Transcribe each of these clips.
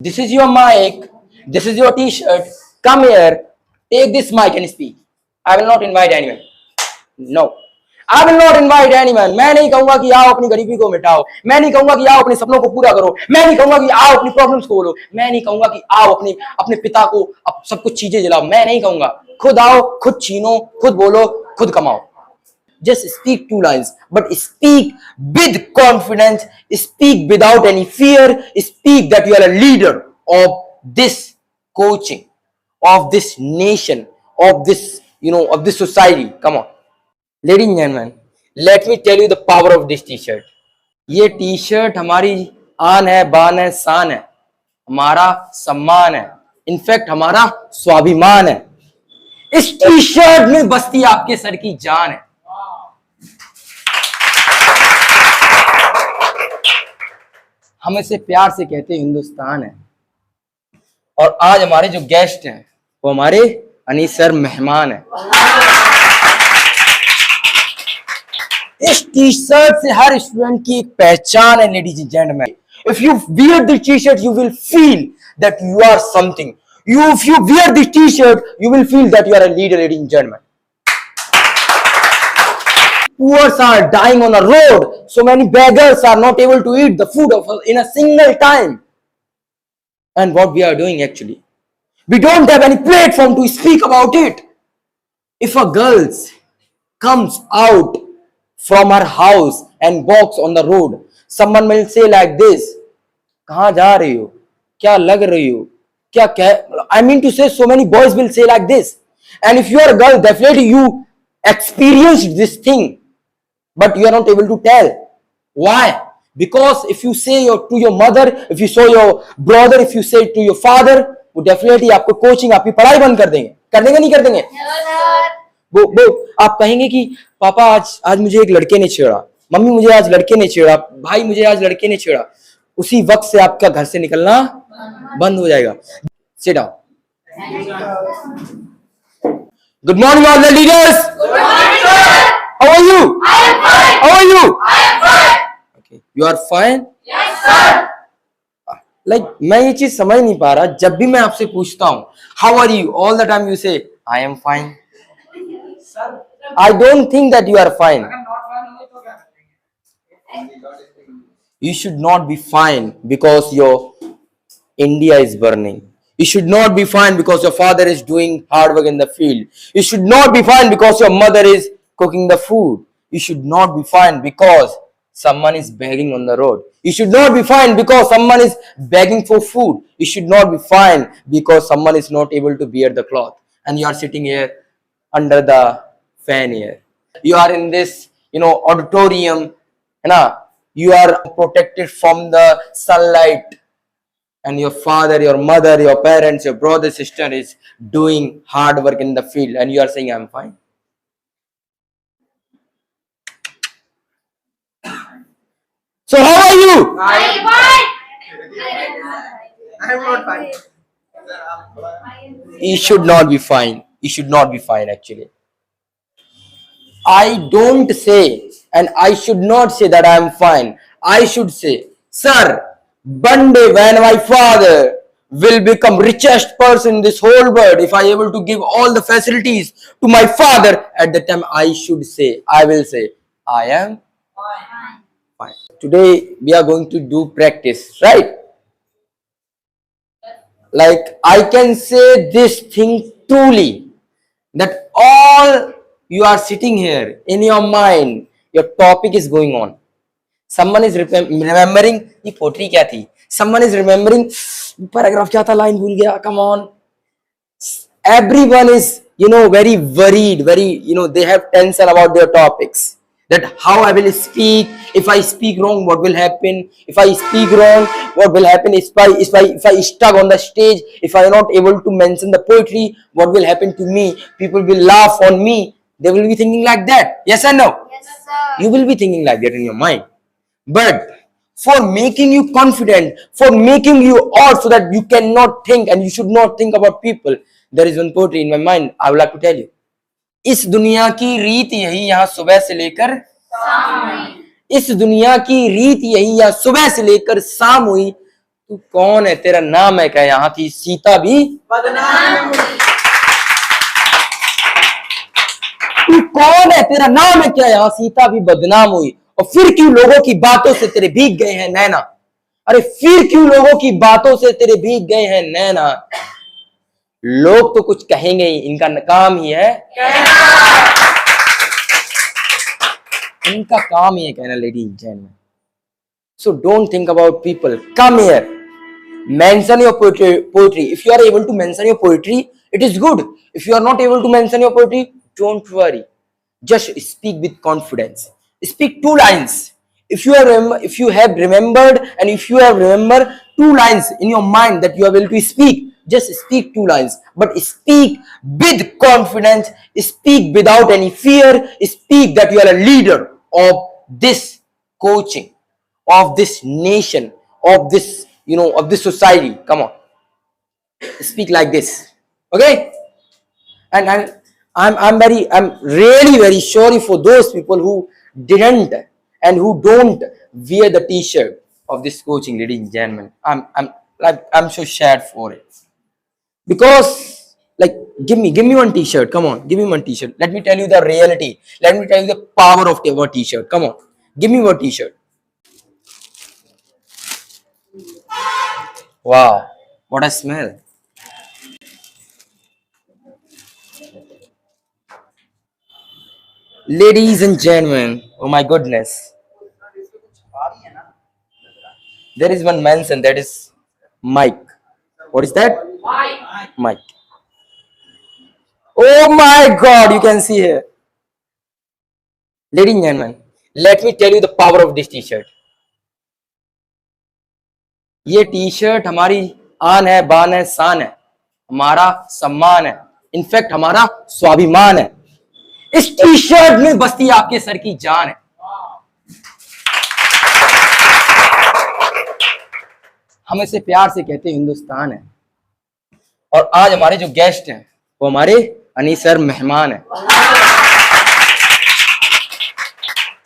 This is your mic. This is your t-shirt. Come here. Take this mic and speak. I will not invite anyone. No. I will not invite anyone. मैं नहीं कहूंगा कि आओ अपनी गरीबी को मिटाओ. मैं नहीं कहूंगा कि आओ अपने सपनों को पूरा करो. मैं नहीं कहूंगा कि आओ अपनी प्रॉब्लम्स को बोलो. मैं नहीं कहूंगा कि आओ अपने पिता को सब कुछ चीजें दिलाओ. मैं नहीं कहूंगा. खुद आओ, खुद छीनो, खुद बोलो, खुद कमाओ. Just speak 2 lines, but speak with confidence. Speak without any fear. Speak that you are a leader of this coaching, of this nation, of this, of this society. Come on. Ladies and gentlemen, let me tell you the power of this t-shirt. ये t-shirt हमारी आन है, बान है, शान है, हमारा सम्मान है, इनफैक्ट हमारा स्वाभिमान है. इस टी-शर्ट में बसती आपके सर की जान है. हम इसे प्यार से कहते हैं हिंदुस्तान है. और आज हमारे जो गेस्ट हैं वो हमारे अनीस सर मेहमान हैं. इस टी शर्ट से हर स्टूडेंट की एक पहचान है. Ladies and gentleman, if you wear this T shirt you will feel that you are something. If you wear this t-shirt you will feel that you are a leader. Ladies and gentlemen, poor are dying on the road. So many beggars are not able to eat the food in a single time. And what we are doing actually, we don't have any platform to speak about it. If a girl comes out from her house and walks on the road, someone will say like this, कहाँ जा रही हो, क्या लग रही हो, क्या I mean to say, so many boys will say like this. And if you are a girl, definitely you experienced this thing, but you are not able to tell. Why? Because if you say to your mother, if you show your brother, if you say to your father, वो definitely आपको coaching, आपकी पढ़ाई बंद कर देंगे. कर देंगे नहीं कर देंगे? वो आप कहेंगे कि पापा आज मुझे एक लड़के ने छेड़ा, मम्मी मुझे आज लड़के ने छेड़ा, भाई मुझे आज लड़के ने छेड़ा. उसी वक्त से आपका घर से निकलना बंद हो जाएगा. Sit down. Good morning, all the leaders. Good morning, sir. How are you? I am fine. How are you? I am fine. Okay, you are fine? Yes, sir. Like मैं ये चीज समझ नहीं पा रहा. जब भी मैं आपसे पूछता हूँ How are you? All the time you say I am fine. Sir, I don't think that you are fine. You should not be fine because your India is burning. You should not be fine because your father is doing hard work in the field. You should not be fine because your mother is cooking the food. You should not be fine because someone is begging on the road. You should not be fine because someone is begging for food. You should not be fine because someone is not able to bear the cloth. And you are sitting here under the fan here. You are in this, auditorium. You are protected from the sunlight. And your father, your mother, your parents, your brother, sister is doing hard work in the field, and you are saying, I'm fine. So how are you? I am fine. I am not fine. You should not be fine. You should not be fine actually. I don't say, and I should not say that I am fine. I should say, sir, one day when my father will become richest person in this whole world, if I able to give all the facilities to my father, at that time I will say, I am fine. Today we are going to do practice, right? Like I can say this thing truly, that all you are sitting here in your mind, your topic is going on. Someone is remembering ये pottery क्या थी. Someone is remembering paragraph क्या था, line भूल गया. Come on. Everyone is very worried, they have tension about their topics. That how I will speak. If I speak wrong, what will happen? If I speak wrong, what will happen? If I stuck on the stage, if I am not able to mention the poetry, what will happen to me? People will laugh on me. They will be thinking like that. Yes or no? Yes, sir. You will be thinking like that in your mind. But for making you confident, for making you odd so that you cannot think and you should not think about people, there is one poetry in my mind I would like to tell you. इस दुनिया की रीत यही यहाँ सुबह से लेकर शाम हुई. इस दुनिया की रीत यही यहाँ सुबह से लेकर शाम हुई. तू कौन है, तेरा नाम है क्या? यहाँ की सीता भी बदनाम हुई। तू कौन है, तेरा नाम है क्या? यहाँ सीता भी बदनाम हुई। और फिर क्यों लोगों की बातों से तेरे भीग गए हैं नैना? अरे फिर क्यों लोगों की बातों से तेरे भीग गए हैं नैना? लोग तो कुछ कहेंगे ही, इनका काम ही है कहना। इनका काम ही है कहना, ladies and gentleman. So don't think about people. Come here. Mention your poetry. If you are able to mention your poetry, it is good. If you are not able to mention your poetry, don't worry. Just speak with confidence. Speak 2 lines. If you have remembered and if you have remembered 2 lines in your mind that you are able to speak, just speak 2 lines. But speak with confidence. Speak without any fear. Speak that you are a leader of this coaching, of this nation, of this, of this society. Come on, speak like this, okay? And I'm really very sorry for those people who didn't and who don't wear the t-shirt of this coaching, ladies and gentlemen. I'm so sad for it, because like give me one t-shirt. Come on, give me one t-shirt. Let me tell you the reality. Let me tell you the power of our t-shirt. Come on, give me one t-shirt. Wow, what a smell. Ladies and gentlemen, oh my goodness. There is one mention, that is Mike. What is that? Mike. Oh my God, you can see here. Ladies and gentlemen, let me tell you the power of this t-shirt. ये T-shirt हमारी आन है, बान है, शान है, हमारा सम्मान है, इनफैक्ट हमारा स्वाभिमान है। इस टी-शर्ट में बसती आपके सर की जान है। हम इसे प्यार से कहते हैं हिंदुस्तान है। और आज हमारे जो गेस्ट हैं वो हमारे अनीसर मेहमान हैं।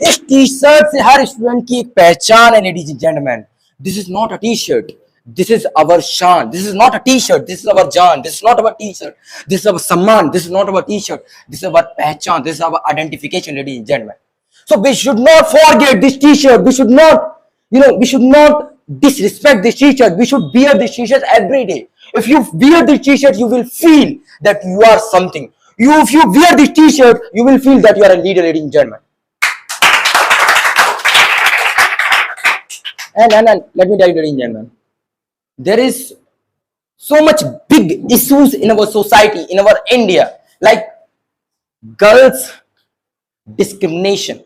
इस टी-शर्ट से हर स्टूडेंट की एक पहचान है, ladies and gentleman. This is not a T-shirt, this is our shan. This is not a t-shirt, this is our jaan. This is not our t-shirt, this is our samman. This is not our t-shirt, this is our pehchan. This is our identification, ladies and gentlemen. So we should not forget this t-shirt. We should not, we should not disrespect this t-shirt. We should wear this t-shirt every day. If you wear this t-shirt, you will feel that you are something. If you wear this t-shirt, you will feel that you are a leader, ladies and gentlemen. And let me tell you, ladies and gentlemen, there is so much big issues in our society, in our India, like girls discrimination,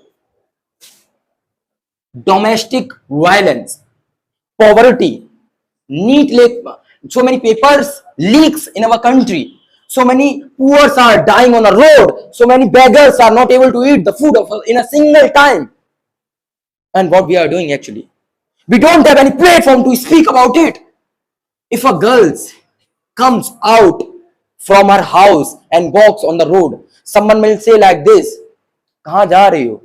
domestic violence, poverty, NEET leak, so many papers leaks in our country. So many poor are dying on the road. So many beggars are not able to eat the food in a single time. And what we are doing actually, we don't have any platform to speak about it. If a girl comes out from her house and walks on the road, someone will say like this, कहाँ जा रही हो,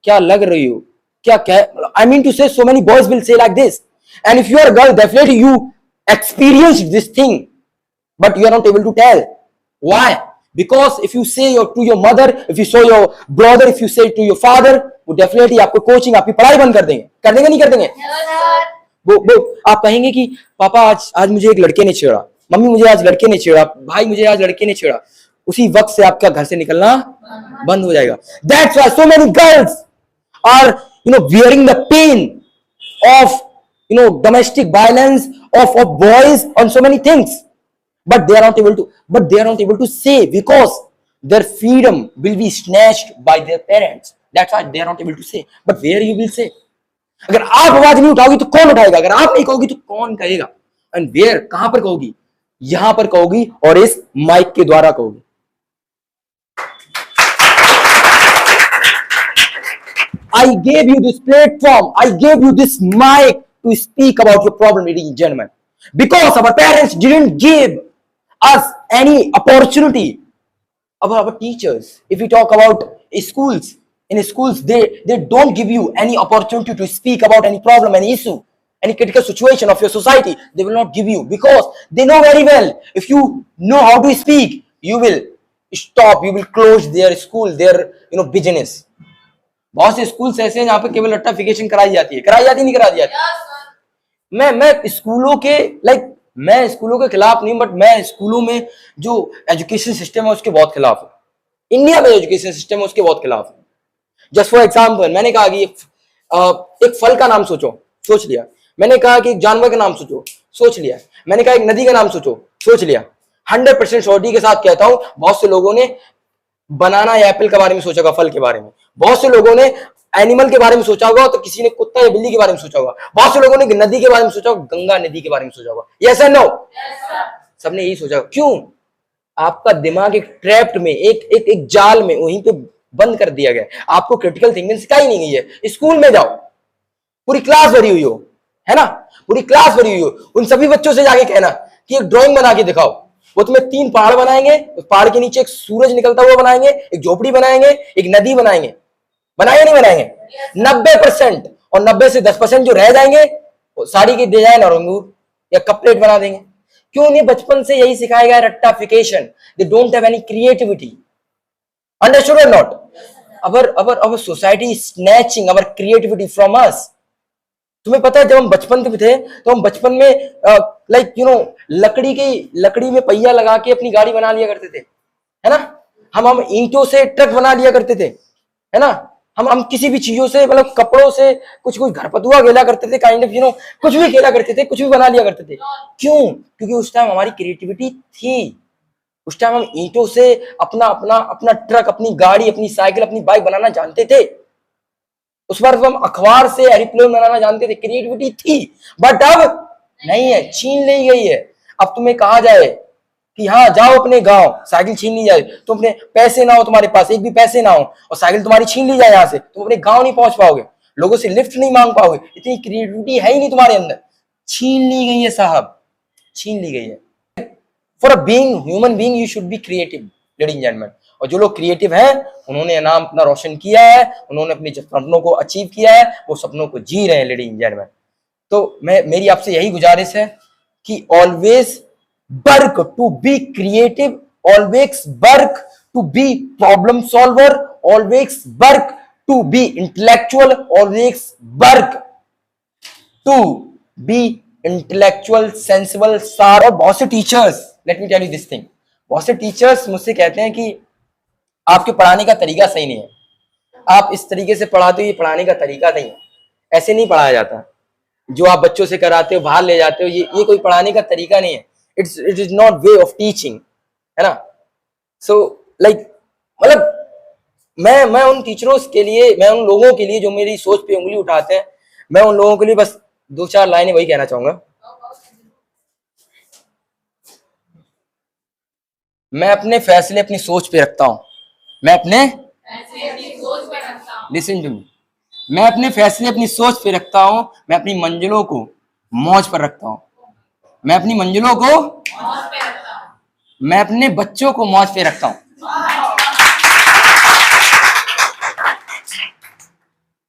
क्या लग रही हो, क्या I mean to say, so many boys will say like this. And if you are a girl, definitely you experienced this thing, but you are not able to tell. Why? Because if you say to your mother, if you show your brother, if you say to your father, वो definitely आपको coaching, आपकी पढ़ाई बंद कर देंगे नहीं कर देंगे? वो आप कहेंगे कि पापा आज मुझे एक लड़के ने छेड़ा, मम्मी मुझे आज लड़के ने छेड़ा, भाई मुझे आज लड़के ने छेड़ा, उसी वक्त से आपका घर से निकलना बंद हो जाएगा। That's why so many girls are wearing the pain of domestic violence of boys on so many things, but they are not able to say, because their freedom will be snatched by their parents. That's why they are not able to say. But where you will say? अगर आप आवाज नहीं उठाओगी तो कौन उठाएगा? अगर आप नहीं कहोगी तो कौन कहेगा? एंड वेयर, कहां पर कहोगी? यहां पर कहोगी और इस माइक के द्वारा कहोगी। I gave you this platform, I gave you this mic to speak about your problem, ladies and gentlemen, because our parents didn't give us any opportunity. Our teachers, if we talk about schools, in schools they don't give you any opportunity to speak about any problem, any issue. any critical situation of your society, they will not give you, because they know very well if you know how to speak, you will stop, you will close their school, their business. बहुत से schools ऐसे हैं जहां पे केवल रट्टाफिकेशन कराई जाती है, नहीं कराई जाती। मैं स्कूलों के मैं स्कूलों के खिलाफ नहीं, बट मैं स्कूलों में जो एजुकेशन सिस्टम है उसके बहुत खिलाफ हूं। इंडिया में एजुकेशन सिस्टम है उसके बहुत खिलाफ हूं। जस्ट फॉर एग्जाम्पल, मैंने कहा कि एक फल का नाम सोच लिया। मैंने कहा कि एक जानवर का नाम सोच लिया। मैंने कहा एक नदी का नाम सोच लिया। 100% श्योरिटी के साथ कहता हूं, बहुत से लोगों ने बनाना या एप्पल के बारे में सोचा होगा, फल के बारे में। बहुत से लोगों ने एनिमल के बारे में सोचा होगा, तो किसी ने कुत्ता या बिल्ली के बारे में सोचा होगा। बहुत से लोगों ने नदी के बारे में सोचा होगा, गंगा नदी के बारे में सोचा होगा। यस और नो? सबने यही सोचा। क्यों? आपका दिमाग एक ट्रैप्ड में, एक जाल में वहीं पे बंद कर दिया गया। आपको क्रिटिकल थिंकिंग सिखाई नहीं गई है। स्कूल में जाओ, पूरी क्लास भरी हुई हो, है ना, पूरी क्लास भरी हुई हो, उन सभी बच्चों से जाके कहना कि एक ड्राइंग बना के दिखाओ। वो तुम्हें 3 पहाड़ बनाएंगे, उस पहाड़ के नीचे एक सूरज निकलता हुआ बनाएंगे, एक झोपड़ी बनाएंगे, एक नदी बनाएंगे। बनाएंगे नहीं बनाएंगे? 90%, और 90 से 10% जो रह जाएंगे वो साड़ी की डिजाइन और अंगूर या कपलेट बना देंगे। क्यों? नहीं, बचपन से यही सिखाया गया, रट्टाफिकेशन। They don't have any creativity. Understood और not? our society is snatching our creativity from us. तुम्हें पता है, जब हम बचपन में थे तो हम बचपन में लकड़ी में पहिया लगा के अपनी गाड़ी बना लिया करते थे, है ना। हम ईंटों से ट्रक बना लिया करते थे, है ना। हम किसी भी चीजों से, मतलब कपड़ों से कुछ घरपतुआ खेला करते थे, काइंड ऑफ कुछ भी खेला करते थे, कुछ भी बना लिया करते थे। क्यों? क्योंकि उस टाइम हमारी क्रिएटिविटी थी। उस टाइम हम ईंटों से अपना ट्रक, अपनी गाड़ी, अपनी साइकिल, अपनी बाइक बनाना जानते थे। उस बार हम अखबार से एरोप्लेन बनाना जानते थे, क्रिएटिविटी थी। बट अब नहीं है, छीन ली गई है। अब तुम्हें कहा जाए कि हाँ जाओ अपने गांव, साइकिल छीन ली जाए, तुम अपने पैसे ना हो, तुम्हारे पास एक भी पैसे ना हो, और साइकिल तुम्हारी छीन ली जाए यहाँ से, तुम अपने गांव नहीं पहुंच पाओगे, लोगों से लिफ्ट नहीं मांग पाओगे। इतनी क्रिएटिविटी है ही नहीं तुम्हारे अंदर। छीन ली गई है साहब, छीन ली गई है। For a human being you should be creative, ladies and gentleman. और जो लोग क्रिएटिव हैं उन्होंने नाम अपना रोशन किया है, उन्होंने अपने सपनों को अचीव किया है, वो सपनों को जी रहे हैं, लेडीज एंड जेंटलमैन। तो मेरी आपसे यही गुजारिश है कि always work to be creative, always work to be problem solver, always work to be intellectual, always work to be intellectual, sensible, sharp. और बहुत से teachers, let me tell you this thing, बहुत से टीचर्स मुझसे कहते हैं कि आपके पढ़ाने का तरीका सही नहीं है, आप इस तरीके से पढ़ाते हो, ये पढ़ाने का तरीका नहीं है, ऐसे नहीं पढ़ाया जाता। जो आप बच्चों से कराते हो, बाहर ले जाते हो, ये कोई पढ़ाने का तरीका नहीं है। It is not way of teaching, है ना। सो मतलब मैं उन टीचरों के लिए, मैं उन लोगों के लिए जो मेरी सोच पे उंगली उठाते हैं, मैं उन लोगों के लिए बस 2-4 लाइनें वही कहना चाहूंगा। मैं अपने फैसले अपनी सोच पे रखता हूं। मैं अपने लिसन टू मी, मैं अपने फैसले अपनी सोच पे रखता हूं। मैं अपनी मंजिलों को मौज पर रखता हूं। मैं अपनी मंजिलों को मौज पे रखता हूं। मैं अपने बच्चों को मौज पे रखता हूं।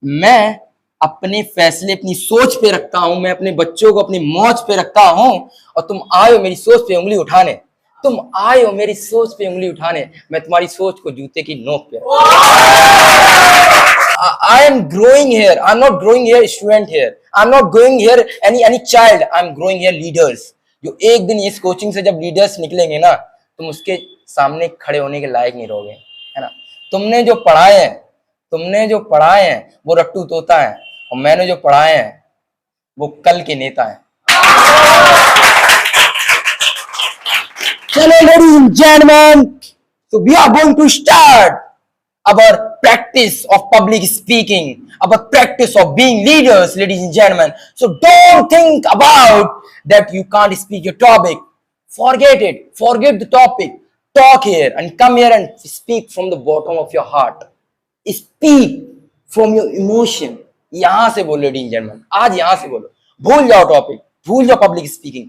मैं अपने फैसले अपनी सोच पे रखता हूं। मैं अपने बच्चों को अपनी मौज पे रखता हूं। और तुम आए हो मेरी सोच पे उंगली उठाने, तुम आए हो मेरी सोच पे उंगली उठाने, मैं तुम्हारी सोच को जूते की नोक पे। I am growing here. I'm not growing here student here. I'm not growing here any child. I'm growing here leaders. जो एक दिन इस कोचिंग से जब लीडर्स निकलेंगे ना, तुम उसके सामने खड़े होने के लायक नहीं रहोगे, है ना। तुमने जो पढ़ाए हैं वो रट्टू तोता है, और मैंने जो पढ़ाए हैं वो कल के नेता है। चलो ladies and gentlemen, so we are going to start our practice of public speaking, our practice of being leaders, ladies and gentlemen. So don't think about that you can't speak your topic. Forget it. Forget the topic. Talk here and come here and speak from the bottom of your heart. Speak from your emotion. यहां से बोलो ladies and gentlemen, आज यहां से बोलो। भूल जाओ topic, भूल जाओ पब्लिक स्पीकिंग,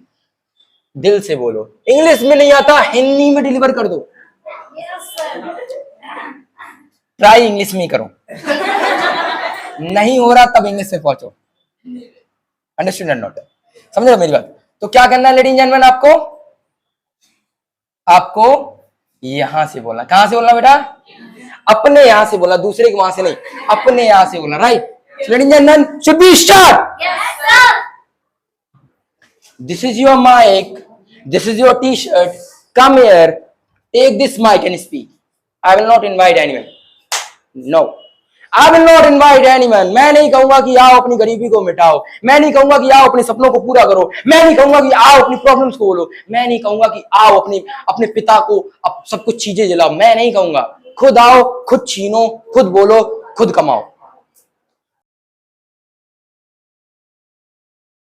दिल से बोलो। इंग्लिश में नहीं आता, हिंदी में डिलीवर कर दो। ट्राई इंग्लिश में करो, नहीं हो रहा तब इंग्लिश में पहुंचो। Understood and not? समझ रहे हो मेरी बात? तो क्या करना है लेडीज एंड जेंटलमैन, आपको यहां से बोलना। कहां से बोलना बेटा? अपने यहां से बोलना, दूसरे के वहां से नहीं, अपने यहां से बोलना, right? Ladies and gentleman, should be start. This is your mic. This is your T-shirt. Come here. Take this mic and speak. I will not invite anyone. No. I will not invite anyone. मैं नहीं कहूंगा कि आओ अपनी गरीबी को मिटाओ। मैं नहीं कहूंगा कि आओ अपने सपनों को पूरा करो। मैं नहीं कहूंगा कि आओ अपनी प्रॉब्लम्स को बोलो। मैं नहीं कहूंगा कि आओ अपने पिता को सब कुछ चीजें दिलाओ। मैं नहीं कहूंगा। खुद आओ, खुद छीनो, खुद बोलो, खुद कमाओ।